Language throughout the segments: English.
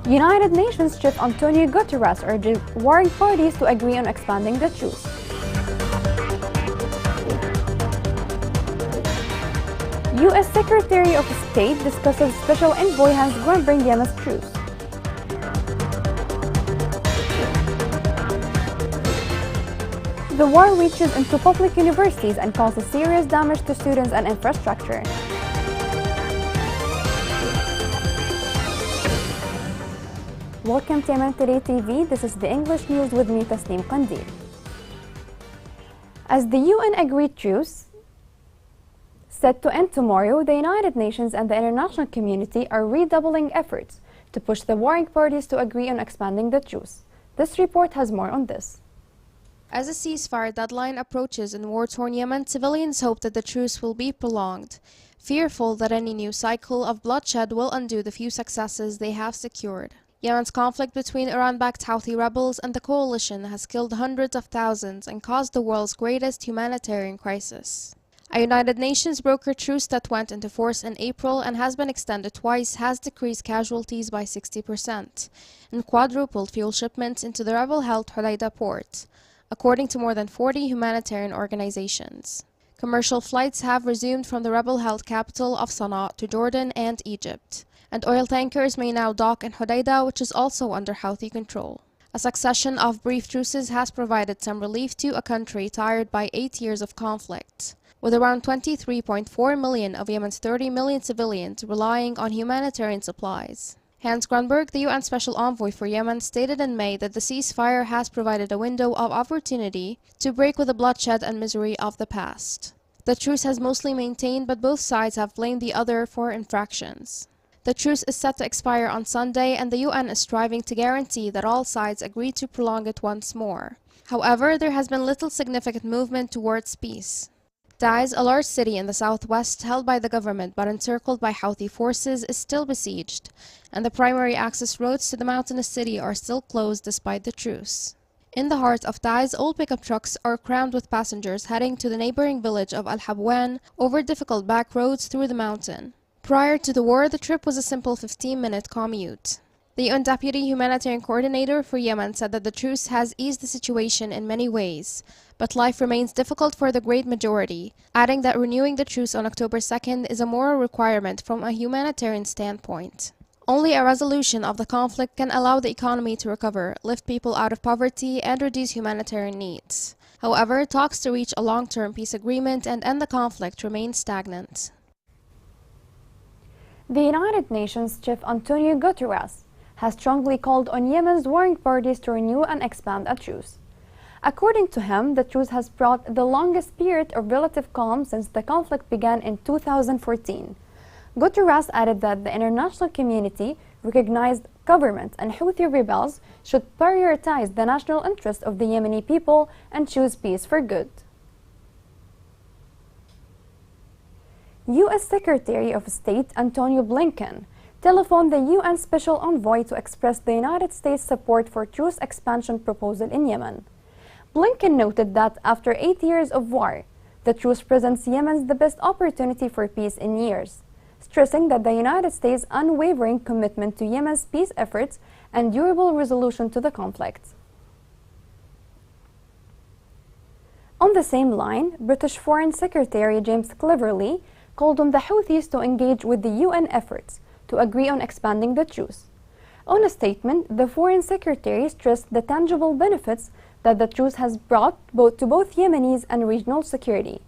United Nations Chief Antonio Guterres urges warring parties to agree on expanding the truce. U.S. Secretary of State discusses Special Envoy Hans Grunberg Yemen's truce. The war reaches into public universities and causes serious damage to students and infrastructure. Welcome to Yemen Today TV. This is the English news with me, Tasneem Qandil. As the UN agreed truce set to end tomorrow, the United Nations and the international community are redoubling efforts to push the warring parties to agree on expanding the truce. This report has more on this. As a ceasefire deadline approaches in war-torn Yemen, civilians hope that the truce will be prolonged, fearful that any new cycle of bloodshed will undo the few successes they have secured. Yemen's conflict between Iran-backed Houthi rebels and the coalition has killed hundreds of thousands and caused the world's greatest humanitarian crisis. A United Nations brokered truce that went into force in April and has been extended twice has decreased casualties by 60% and quadrupled fuel shipments into the rebel-held Hodeida port, according to more than 40 humanitarian organizations. Commercial flights have resumed from the rebel-held capital of Sana'a to Jordan and Egypt, and oil tankers may now dock in Hodeida, which is also under Houthi control. A succession of brief truces has provided some relief to a country tired by 8 years of conflict, with around 23.4 million of Yemen's 30 million civilians relying on humanitarian supplies. Hans Grunberg, the UN Special Envoy for Yemen, stated in May that the ceasefire has provided a window of opportunity to break with the bloodshed and misery of the past. The truce has mostly maintained, but both sides have blamed the other for infractions. The truce is set to expire on Sunday, and the UN is striving to guarantee that all sides agree to prolong it once more. However, there has been little significant movement towards peace. Taiz, a large city in the southwest held by the government but encircled by Houthi forces, is still besieged, and the primary access roads to the mountainous city are still closed despite the truce. In the heart of Taiz, old pickup trucks are crammed with passengers heading to the neighboring village of Al Habwan over difficult back roads through the mountain. Prior to the war, the trip was a simple 15-minute commute. The UN Deputy Humanitarian Coordinator for Yemen said that the truce has eased the situation in many ways, but life remains difficult for the great majority, adding that renewing the truce on October 2nd is a moral requirement from a humanitarian standpoint. Only a resolution of the conflict can allow the economy to recover, lift people out of poverty, and reduce humanitarian needs. However, talks to reach a long-term peace agreement and end the conflict remain stagnant. The United Nations Chief Antonio Guterres has strongly called on Yemen's warring parties to renew and expand a truce. According to him, the truce has brought the longest period of relative calm since the conflict began in 2014. Guterres added that the international community recognized government and Houthi rebels should prioritize the national interest of the Yemeni people and choose peace for good. U.S. Secretary of State Antonio Blinken telephoned the UN Special Envoy to express the United States' support for truce expansion proposal in Yemen. Blinken noted that after 8 years of war, the truce presents Yemen the best opportunity for peace in years, stressing that the United States' unwavering commitment to Yemen's peace efforts and durable resolution to the conflict. On the same line, British Foreign Secretary James Cleverly called on the Houthis to engage with the UN efforts to agree on expanding the truce. On a statement, the Foreign Secretary stressed the tangible benefits that the truce has brought to both Yemenis and regional security.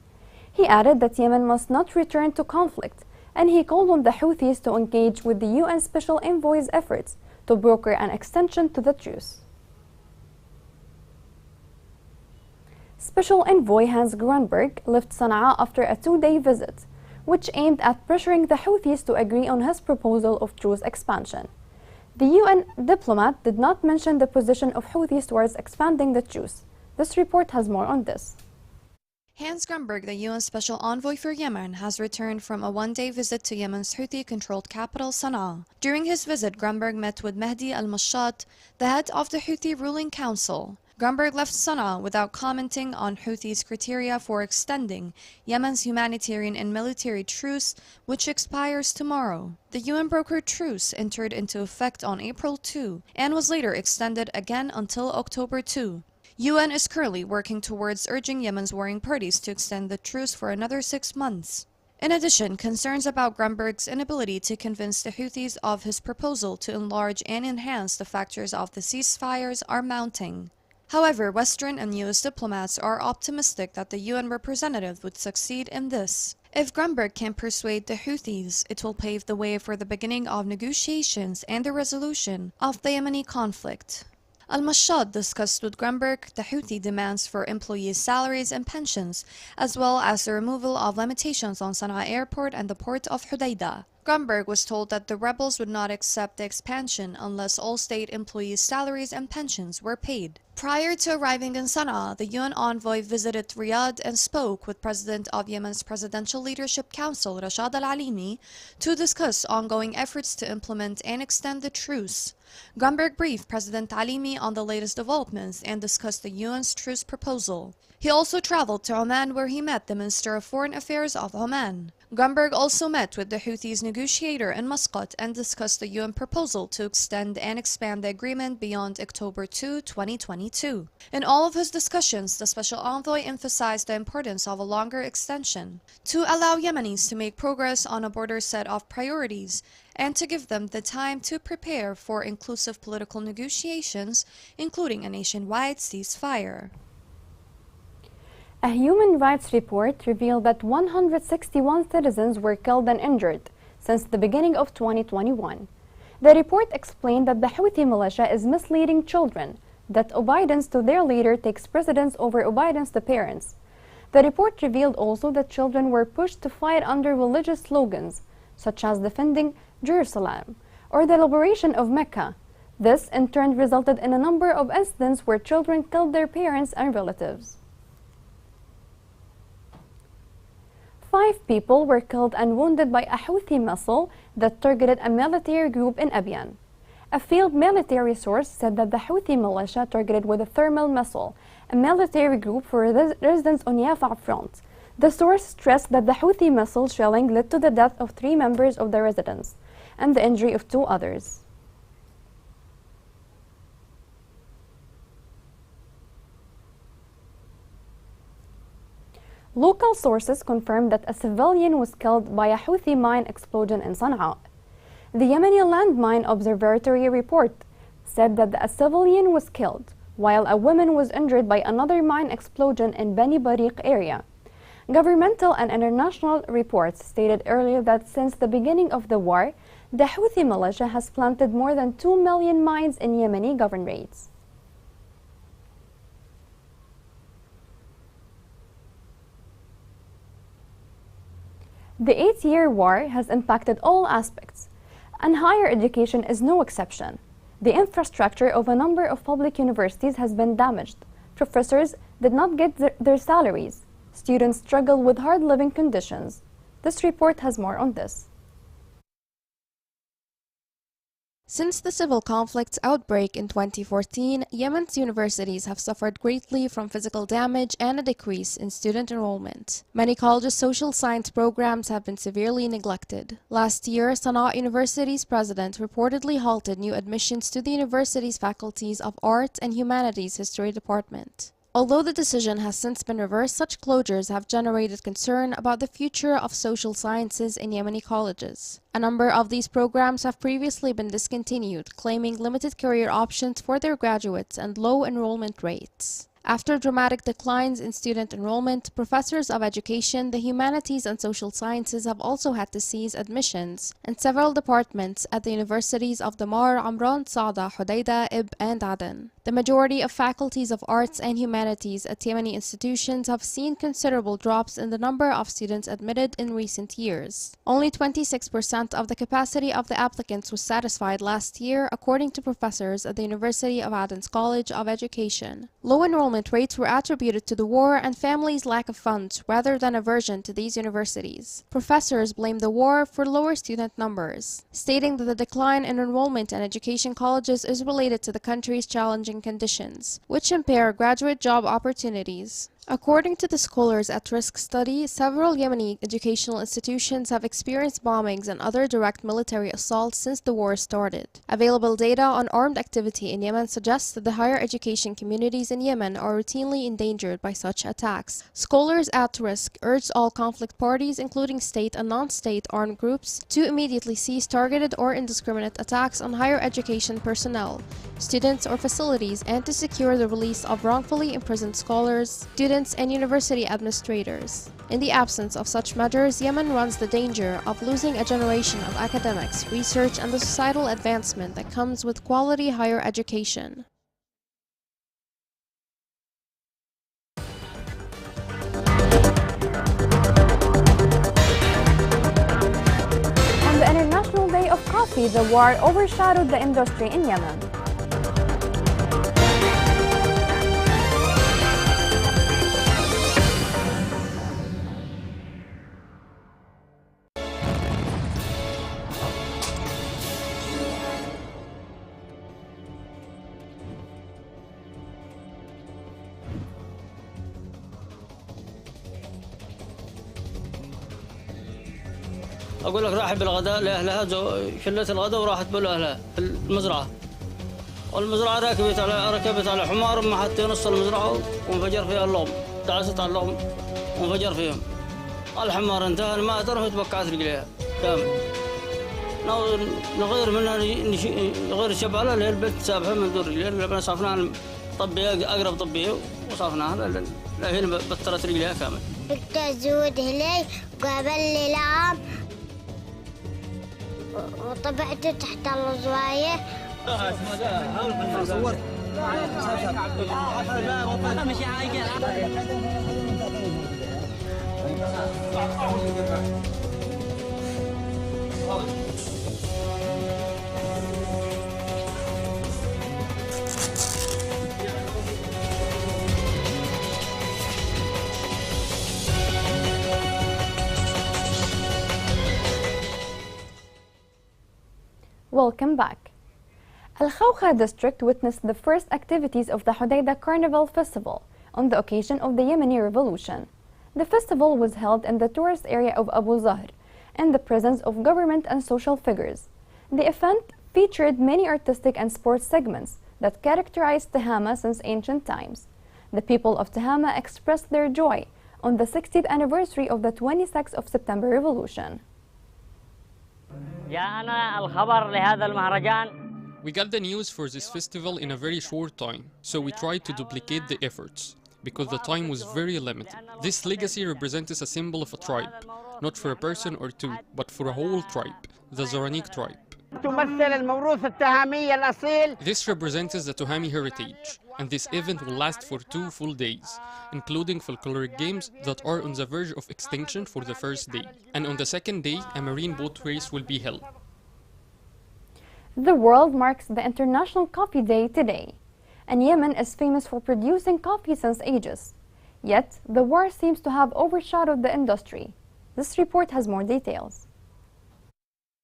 He added that Yemen must not return to conflict, and he called on the Houthis to engage with the UN Special Envoy's efforts to broker an extension to the truce. Special Envoy Hans Grunberg left Sana'a after a 2-day visit, which aimed at pressuring the Houthis to agree on his proposal of truce expansion. The UN diplomat did not mention the position of Houthis towards expanding the truce. This report has more on this. Hans Grunberg, the UN Special Envoy for Yemen, has returned from a 1-day visit to Yemen's Houthi-controlled capital, Sana'a. During his visit, Grunberg met with Mahdi al-Mashat, the head of the Houthi ruling council. Grunberg left Sana'a without commenting on Houthis' criteria for extending Yemen's humanitarian and military truce, which expires tomorrow. The UN-brokered truce entered into effect on April 2 and was later extended again until October 2. UN is currently working towards urging Yemen's warring parties to extend the truce for another 6 months. In addition, concerns about Grunberg's inability to convince the Houthis of his proposal to enlarge and enhance the factors of the ceasefires are mounting. However, Western and U.S. diplomats are optimistic that the UN representative would succeed in this. If Grunberg can persuade the Houthis, it will pave the way for the beginning of negotiations and the resolution of the Yemeni conflict. Al-Mashad discussed with Grunberg the Houthi demands for employees' salaries and pensions, as well as the removal of limitations on Sana'a Airport and the port of Hodeidah. Grunberg was told that the rebels would not accept the expansion unless all state employees' salaries and pensions were paid. Prior to arriving in Sana'a, the UN envoy visited Riyadh and spoke with President of Yemen's Presidential Leadership Council, Rashad al-Alimi, to discuss ongoing efforts to implement and extend the truce. Grunberg briefed President Alimi on the latest developments and discussed the UN's truce proposal. He also traveled to Oman, where he met the Minister of Foreign Affairs of Oman. Grunberg also met with the Houthis' negotiator in Muscat and discussed the UN proposal to extend and expand the agreement beyond October 2, 2022. In all of his discussions, the Special Envoy emphasized the importance of a longer extension to allow Yemenis to make progress on a broader set of priorities and to give them the time to prepare for inclusive political negotiations, including a nationwide ceasefire. A human rights report revealed that 161 citizens were killed and injured since the beginning of 2021. The report explained that the Houthi militia is misleading children, that obedience to their leader takes precedence over obedience to parents. The report revealed also that children were pushed to fight under religious slogans, such as defending Jerusalem or the liberation of Mecca. This in turn resulted in a number of incidents where children killed their parents and relatives. 5 people were killed and wounded by a Houthi missile that targeted a military group in Abiyan. A field military source said that the Houthi militia targeted with a thermal missile a military group for residents on Yafa front. The source stressed that the Houthi missile shelling led to the death of 3 members of the residents and the injury of 2 others. Local sources confirmed that a civilian was killed by a Houthi mine explosion in Sana'a. The Yemeni Landmine Observatory report said that a civilian was killed, while a woman was injured by another mine explosion in Bani Bariq area. Governmental and international reports stated earlier that since the beginning of the war, the Houthi militia has planted more than 2 million mines in Yemeni governorates. The 8-year war has impacted all aspects, and higher education is no exception. The infrastructure of a number of public universities has been damaged. Professors did not get their salaries. Students struggle with hard living conditions. This report has more on this. Since the civil conflict's outbreak in 2014, Yemen's universities have suffered greatly from physical damage and a decrease in student enrollment. Many colleges' social science programs have been severely neglected. Last year, Sana'a University's president reportedly halted new admissions to the university's faculties of Art and Humanities History Department. Although the decision has since been reversed, such closures have generated concern about the future of social sciences in Yemeni colleges. A number of these programs have previously been discontinued, claiming limited career options for their graduates and low enrollment rates. After dramatic declines in student enrollment, professors of education, the humanities and social sciences have also had to cease admissions in several departments at the universities of Damar, Amran, Saada, Hodeidah, Ib, and Aden. The majority of faculties of arts and humanities at Yemeni institutions have seen considerable drops in the number of students admitted in recent years. Only 26% of the capacity of the applicants was satisfied last year, according to professors at the University of Aden's College of Education. Low enrollment rates were attributed to the war and families' lack of funds rather than aversion to these universities. Professors blame the war for lower student numbers, stating that the decline in enrollment in education colleges is related to the country's challenging working conditions, which impair graduate job opportunities. According to the Scholars at Risk study, several Yemeni educational institutions have experienced bombings and other direct military assaults since the war started. Available data on armed activity in Yemen suggests that the higher education communities in Yemen are routinely endangered by such attacks. Scholars at Risk urged all conflict parties, including state and non-state armed groups, to immediately cease targeted or indiscriminate attacks on higher education personnel, students or facilities, and to secure the release of wrongfully imprisoned scholars, students, and university administrators. In the absence of such measures, Yemen runs the danger of losing a generation of academics, research, and the societal advancement that comes with quality higher education. On the International Day of Coffee, the war overshadowed the industry in Yemen. أقول لك راحت بالغداء لأهلها شلت الغداء وراحت بأهلها في المزرعة، والمزرعة ركبت على حمار ما حتى نص المزرعة وانفجر فيها اللغم، دعست على اللغم وانفجر فيهم. الحمار انتهى الماء ترى تبقعت رجليها كامل. نغير منها نغير الشبالة اللي هي البنت سابحة من دور رجليها، لما صافناها طبية أقرب طبية وصافناها هنا بطلت رجليها كامل. قلت أزود هلي وقابل لي لعب وطبعت تحت الزواية. Welcome back. Al-Khawkha district witnessed the first activities of the Hodeidah Carnival Festival on the occasion of the Yemeni Revolution. The festival was held in the tourist area of Abu Zahr in the presence of government and social figures. The event featured many artistic and sports segments that characterized Tehama since ancient times. The people of Tehama expressed their joy on the 60th anniversary of the 26th of September Revolution. We got the news for this festival in a very short time, so we tried to duplicate the efforts, because the time was very limited. This legacy represents a symbol of a tribe, not for a person or two, but for a whole tribe, the Zaraniq tribe. This represents the Tuhami heritage, and this event will last for 2 full days, including folkloric games that are on the verge of extinction for the first day. And on the second day, a marine boat race will be held. The world marks the International Coffee Day today, and Yemen is famous for producing coffee since ages. Yet, the war seems to have overshadowed the industry. This report has more details.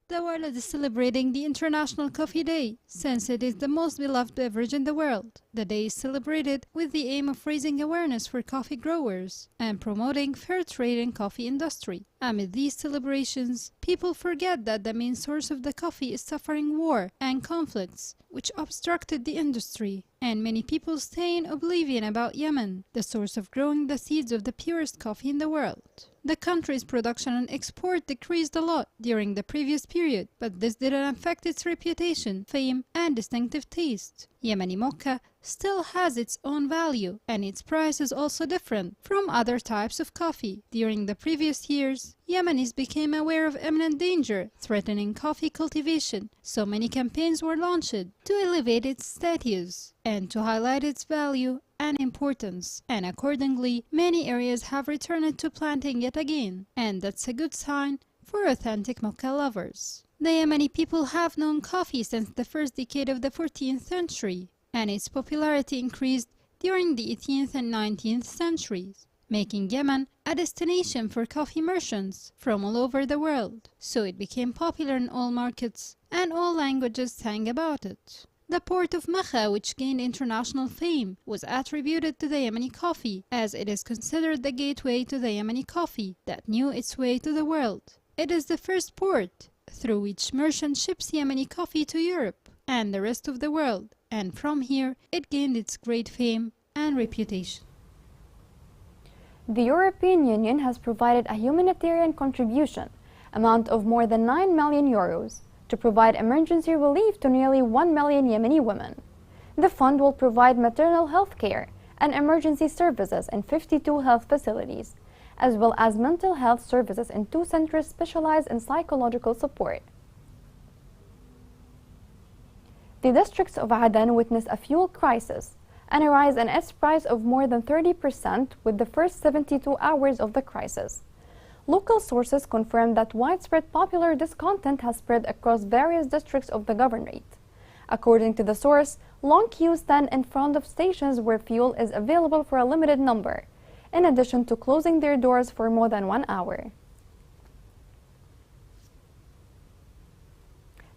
The world is celebrating the International Coffee Day, since it is the most beloved beverage in the world. The day is celebrated with the aim of raising awareness for coffee growers and promoting fair trade in coffee industry. Amid these celebrations, people forget that the main source of the coffee is suffering war and conflicts, which obstructed the industry, and many people stay in oblivion about Yemen, the source of growing the seeds of the purest coffee in the world. The country's production and export decreased a lot during the previous period, but this didn't affect its reputation, fame, and distinctive taste. Yemeni mocha still has its own value, and its price is also different from other types of coffee. During the previous years, Yemenis became aware of imminent danger threatening coffee cultivation, so many campaigns were launched to elevate its status and to highlight its value and importance, and accordingly, many areas have returned to planting it again, and that's a good sign for authentic mocha lovers. The Yemeni people have known coffee since the first decade of the 14th century, and its popularity increased during the 18th and 19th centuries, making Yemen a destination for coffee merchants from all over the world, so it became popular in all markets and all languages sang about it. The port of Mecca, which gained international fame, was attributed to the Yemeni coffee, as it is considered the gateway to the Yemeni coffee that knew its way to the world. It is the first port through which merchant ships Yemeni coffee to Europe and the rest of the world, and from here it gained its great fame and reputation. The European Union has provided a humanitarian contribution amount of more than 9 million euros to provide emergency relief to nearly 1 million Yemeni women. The fund will provide maternal health care and emergency services in 52 health facilities, as well as mental health services in 2 centers specialized in psychological support. The districts of Aden witnessed a fuel crisis and a rise in its price of more than 30% with the first 72 hours of the crisis. Local sources confirmed that widespread popular discontent has spread across various districts of the governorate. According to the source, long queues stand in front of stations where fuel is available for a limited number, in addition to closing their doors for more than 1 hour.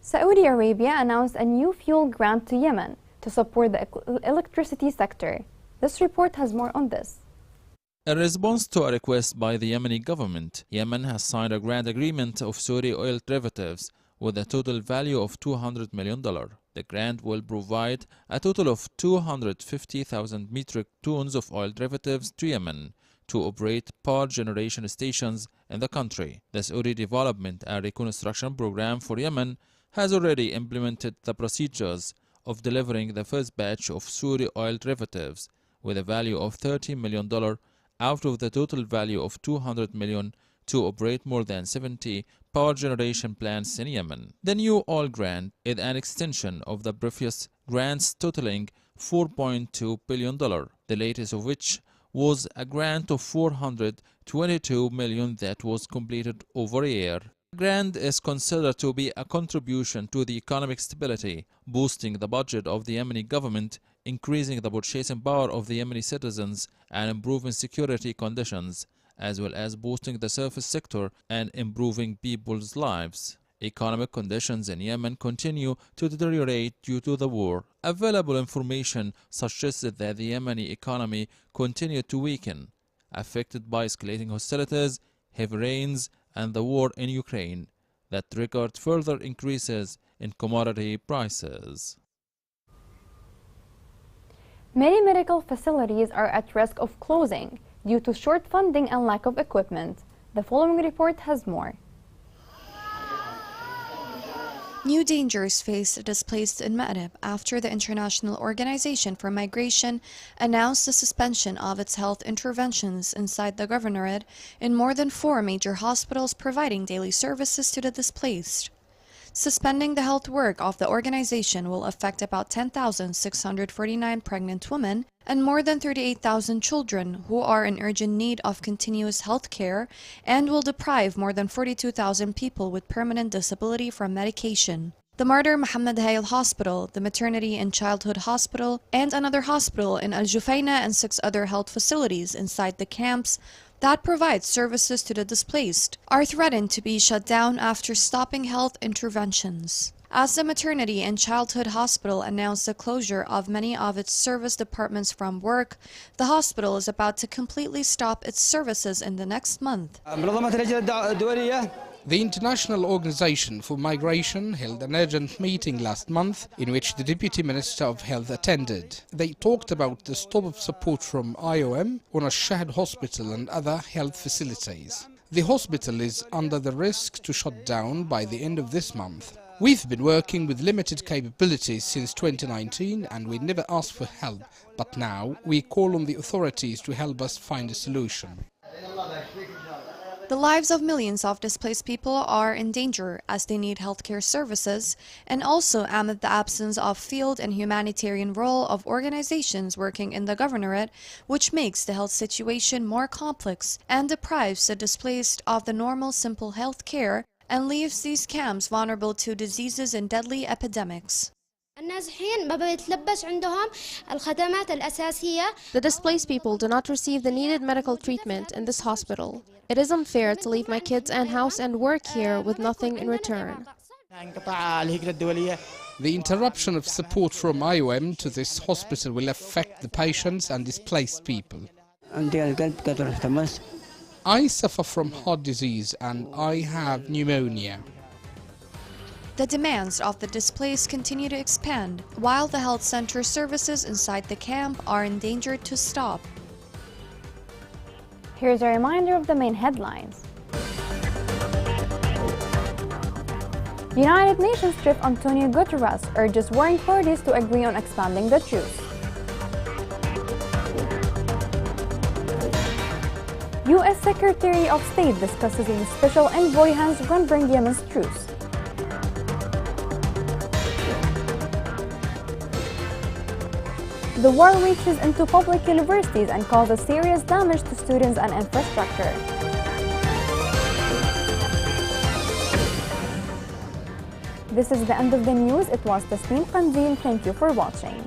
Saudi Arabia announced a new fuel grant to Yemen to support the electricity sector. This report has more on this. In response to a request by the Yemeni government, Yemen has signed a grant agreement of Saudi oil derivatives with a total value of $200 million. The grant will provide a total of 250,000 metric tons of oil derivatives to Yemen to operate power generation stations in the country. The Saudi Development and Reconstruction Program for Yemen has already implemented the procedures of delivering the first batch of Saudi oil derivatives with a value of $30 million out of the total value of $200 million to operate more than 70 power generation plants in Yemen. The new oil grant is an extension of the previous grants totaling $4.2 billion, the latest of which was a grant of $422 million that was completed over a year. The grant is considered to be a contribution to the economic stability, boosting the budget of the Yemeni government, increasing the purchasing power of the Yemeni citizens, and improving security conditions, as well as boosting the service sector and improving people's lives. Economic conditions in Yemen continue to deteriorate due to the war. Available information suggested that the Yemeni economy continued to weaken, affected by escalating hostilities, heavy rains, and the war in Ukraine that triggered further increases in commodity prices. Many medical facilities are at risk of closing due to short funding and lack of equipment. The following report has more. New dangers face the displaced in Ma'rib after the International Organization for Migration announced the suspension of its health interventions inside the governorate in more than 4 major hospitals providing daily services to the displaced. Suspending the health work of the organization will affect about 10,649 pregnant women and more than 38,000 children who are in urgent need of continuous health care, and will deprive more than 42,000 people with permanent disability from medication. The Martyr Muhammad Hayal Hospital, the Maternity and Childhood Hospital, and another hospital in Al Jufaina and 6 other health facilities inside the camps that provide services to the displaced are threatened to be shut down after stopping health interventions. As the Maternity and Childhood Hospital announced the closure of many of its service departments from work, the hospital is about to completely stop its services in the next month. The International Organization for Migration held an urgent meeting last month in which the Deputy Minister of Health attended. They talked about the stop of support from IOM on a Shahid hospital and other health facilities. The hospital is under the risk to shut down by the end of this month. We've been working with limited capabilities since 2019 and we never asked for help, but now we call on the authorities to help us find a solution. The lives of millions of displaced people are in danger as they need healthcare services, and also amid the absence of field and humanitarian role of organizations working in the governorate, which makes the health situation more complex and deprives the displaced of the normal simple health care and leaves these camps vulnerable to diseases and deadly epidemics. The displaced people do not receive the needed medical treatment in this hospital. It is unfair to leave my kids and house and work here with nothing in return. The interruption of support from IOM to this hospital will affect the patients and displaced people. I suffer from heart disease and I have pneumonia. The demands of the displaced continue to expand, while the health center services inside the camp are endangered to stop. Here's a reminder of the main headlines. United Nations Chief Antonio Guterres urges warring parties to agree on expanding the truce. U.S. Secretary of State discusses with Special Envoy Hans Grunberg Yemen's truce. The war reaches into public universities and causes serious damage to students and infrastructure. This is the end of the news. It was Tasneem Qandil. Thank you for watching.